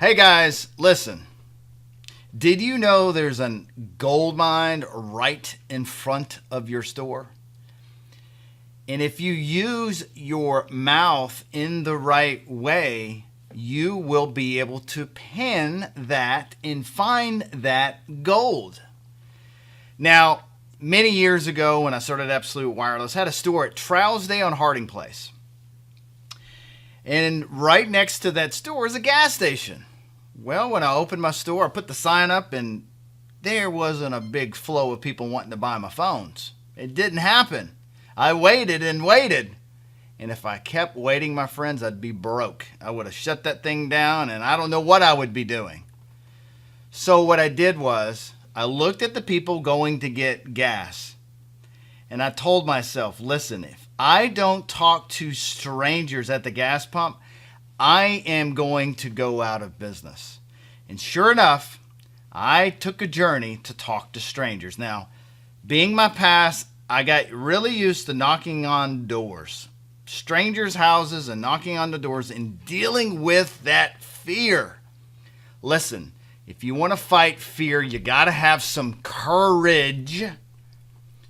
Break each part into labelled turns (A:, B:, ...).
A: Hey guys, listen. Did you know there's a gold mine right in front of your store? And if you use your mouth in the right way, you will be able to pan that and find that gold. Now, many years ago when I started Absolute Wireless, I had a store at Trousdale and Harding Place. And right next to that store is a gas station. Well, when I opened my store, I put the sign up and there wasn't a big flow of people wanting to buy my phones. It didn't happen. I waited and waited. And if I kept waiting, my friends, I'd be broke. I would have shut that thing down and I don't know what I would be doing. So what I did was I looked at the people going to get gas and I told myself, listen, if I don't talk to strangers at the gas pump, I am going to go out of business. And sure enough, I took a journey to talk to strangers. Now, being my past, I got really used to knocking on doors, strangers' houses, and knocking on the doors and dealing with that fear. Listen, if you want to fight fear, you got to have some courage,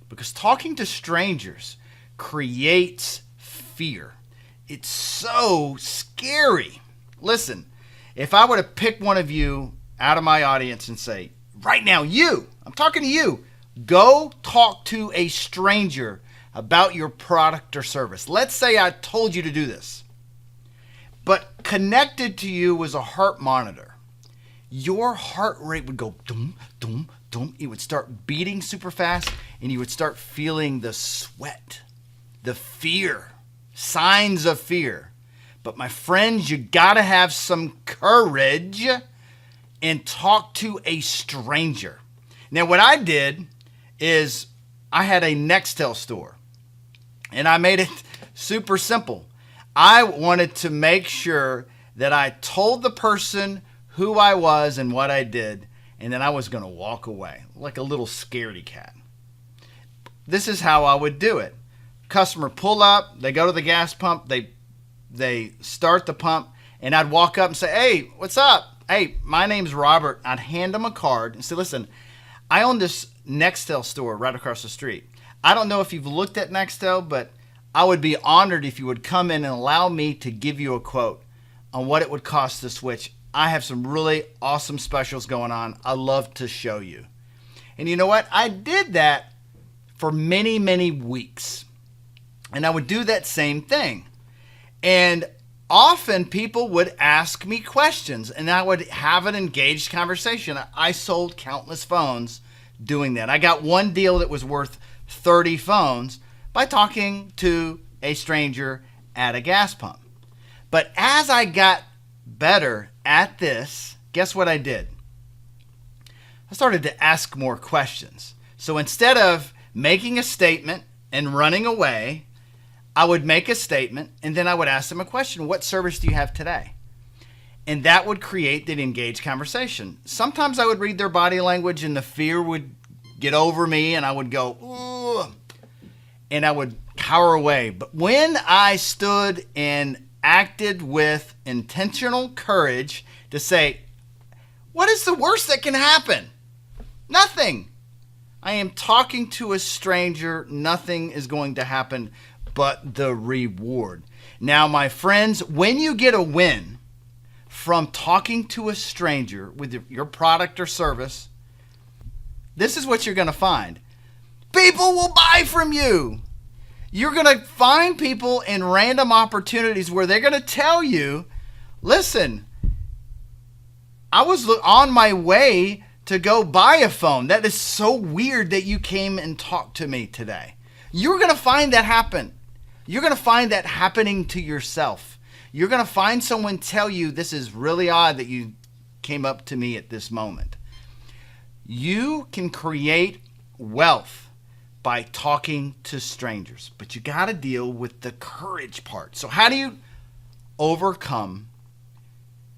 A: because talking to strangers creates fear. It's so scary. Listen, if I were to pick one of you out of my audience and say, right now, I'm talking to you, go talk to a stranger about your product or service. Let's say I told you to do this, but connected to you was a heart monitor. Your heart rate would go dum, dum, dum. It would start beating super fast and you would start feeling the sweat, the fear, signs of fear. But my friends, you got to have some courage and talk to a stranger. Now, what I did is I had a Nextel store and I made it super simple. I wanted to make sure that I told the person who I was and what I did, and then I was going to walk away like a little scaredy cat. This is how I would do it. Customer pull up, they go to the gas pump, they start the pump, and I'd walk up and say, hey, what's up? Hey, my name's Robert. I'd hand them a card and say, listen, I own this Nextel store right across the street. I don't know if you've looked at Nextel, but I would be honored if you would come in and allow me to give you a quote on what it would cost to switch. I have some really awesome specials going on. I'd love to show you. And you know what? I did that for many, many weeks. And I would do that same thing. And often people would ask me questions and I would have an engaged conversation. I sold countless phones doing that. I got one deal that was worth 30 phones by talking to a stranger at a gas pump. But as I got better at this, guess what I did? I started to ask more questions. So instead of making a statement and running away, I would make a statement and then I would ask them a question. What service do you have today? And that would create that engaged conversation. Sometimes I would read their body language and the fear would get over me and I would go, ooh, and I would cower away. But when I stood and acted with intentional courage to say, what is the worst that can happen? Nothing. I am talking to a stranger. Nothing is going to happen but the reward. Now, my friends, when you get a win from talking to a stranger with your product or service, this is what you're going to find. People will buy from you. You're going to find people in random opportunities where they're going to tell you, listen, I was on my way to go buy a phone. That is so weird that you came and talked to me today. You're going to find that happen. You're going to find that happening to yourself. You're going to find someone tell you, this is really odd that you came up to me at this moment. You can create wealth by talking to strangers, but you got to deal with the courage part. So how do you overcome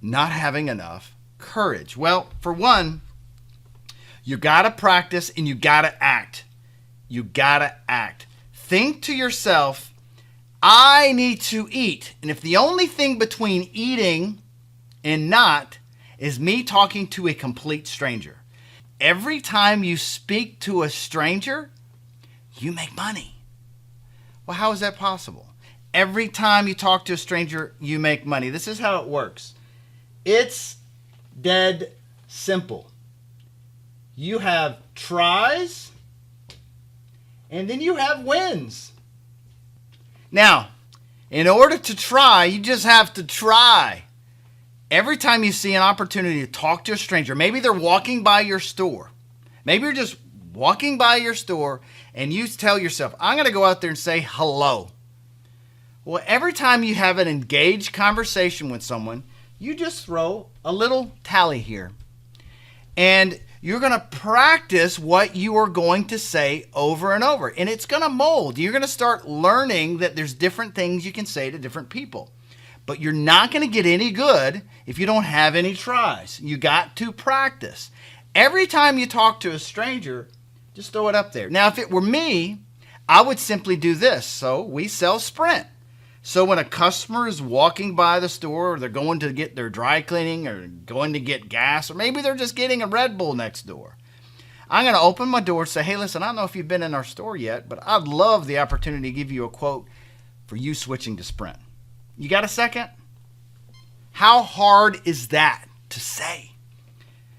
A: not having enough courage? Well, for one, you got to practice and you got to act. You got to act. Think to yourself, I need to eat. And if the only thing between eating and not is me talking to a complete stranger. Every time you speak to a stranger, you make money. Well, how is that possible? Every time you talk to a stranger, you make money. This is how it works. It's dead simple. You have tries, and then you have wins. Now, in order to try, you just have to try. Every time you see an opportunity to talk to a stranger, maybe they're walking by your store. Maybe you're just walking by your store and you tell yourself, I'm going to go out there and say hello. Well, every time you have an engaged conversation with someone, you just throw a little tally here. And you're going to practice what you are going to say over and over. And it's going to mold. You're going to start learning that there's different things you can say to different people. But you're not going to get any good if you don't have any tries. You got to practice. Every time you talk to a stranger, just throw it up there. Now, if it were me, I would simply do this. So we sell Sprint. So when a customer is walking by the store, or they're going to get their dry cleaning, or going to get gas, or maybe they're just getting a Red Bull next door, I'm going to open my door and say, hey, listen, I don't know if you've been in our store yet, but I'd love the opportunity to give you a quote for you switching to Sprint. You got a second? How hard is that to say?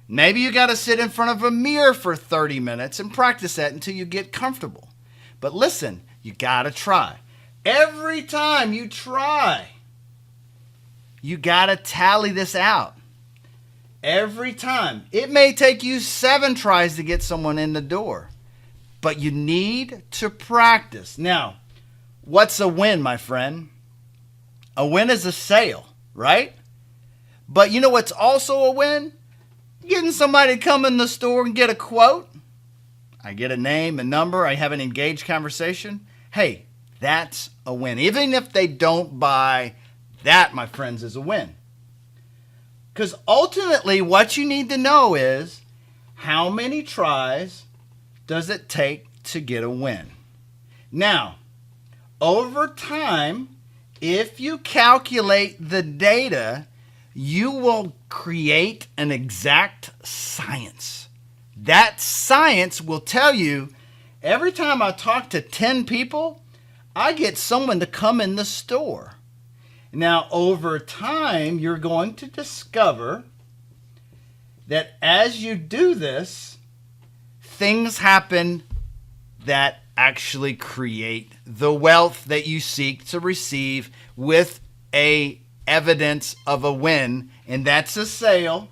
A: Maybe you got to sit in front of a mirror for 30 minutes and practice that until you get comfortable. But listen, you got to try. Every time you try, you got to tally this out. Every time. It may take you 7 tries to get someone in the door, but you need to practice. Now, what's a win, my friend? A win is a sale, right? But you know what's also a win? Getting somebody to come in the store and get a quote. I get a name, a number, I have an engaged conversation. Hey, that's a win. Even if they don't buy, that, my friends, is a win. Because ultimately, what you need to know is, how many tries does it take to get a win? Now, over time, if you calculate the data, you will create an exact science. That science will tell you, every time I talk to 10 people, I get someone to come in the store. Now, over time, you're going to discover that as you do this, things happen that actually create the wealth that you seek to receive with a evidence of a win, and that's a sale.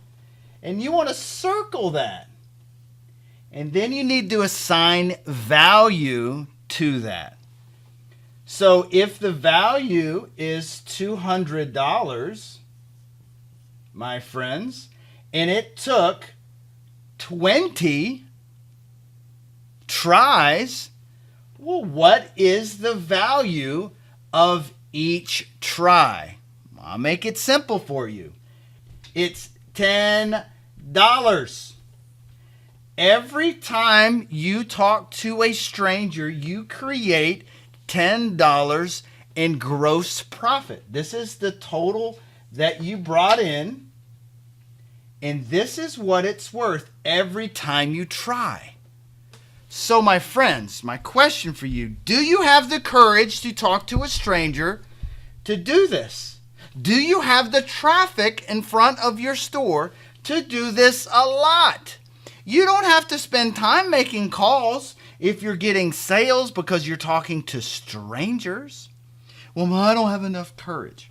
A: And you want to circle that. And then you need to assign value to that. So if the value is $200, my friends, and it took 20 tries, well, what is the value of each try? I'll make it simple for you. It's $10. Every time you talk to a stranger, you create $10 in gross profit. This is the total that you brought in, and this is what it's worth every time you try. So, my friends, my question for you, do you have the courage to talk to a stranger to do this? Do you have the traffic in front of your store to do this a lot? You don't have to spend time making calls if you're getting sales because you're talking to strangers. Well, I don't have enough courage.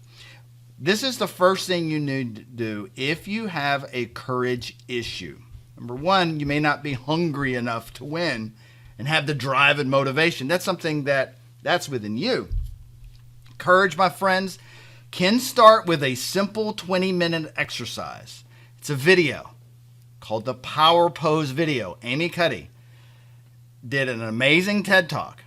A: This is the first thing you need to do if you have a courage issue. Number one, you may not be hungry enough to win and have the drive and motivation. That's something that's within you. Courage, my friends, can start with a simple 20-minute exercise. It's a video called the Power Pose video. Amy Cuddy did an amazing TED Talk,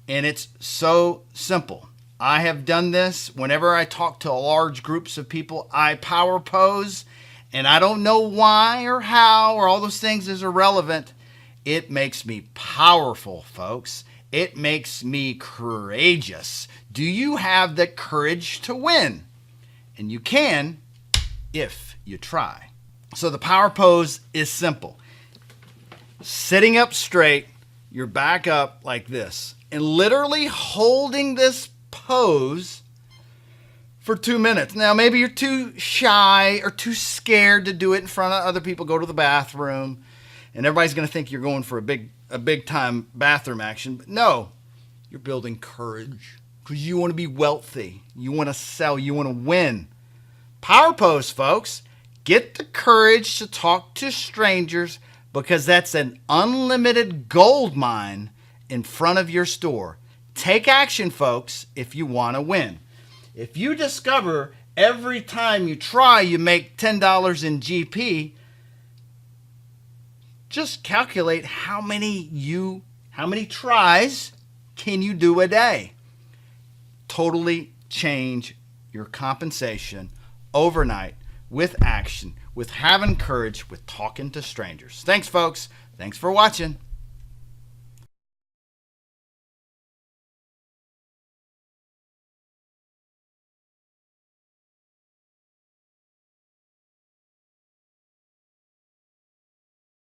A: and it's so simple. I have done this whenever I talk to large groups of people. I power pose, and I don't know why or how or all those things is irrelevant. It makes me powerful, folks. It makes me courageous. Do you have the courage to win? And you can if you try. So the power pose is simple. Sitting up straight, your back up like this, and literally holding this pose for 2 minutes. Now, maybe you're too shy or too scared to do it in front of other people, go to the bathroom, and everybody's going to think you're going for a big time bathroom action. But no, you're building courage because you want to be wealthy. You want to sell. You want to win. Power pose, folks. Get the courage to talk to strangers because that's an unlimited gold mine in front of your store. Take action, folks, if you want to win. If you discover every time you try you make $10 in GP, just calculate how many tries can you do a day. Totally change your compensation overnight with action, with having courage, with talking to strangers. Thanks, folks. Thanks for watching.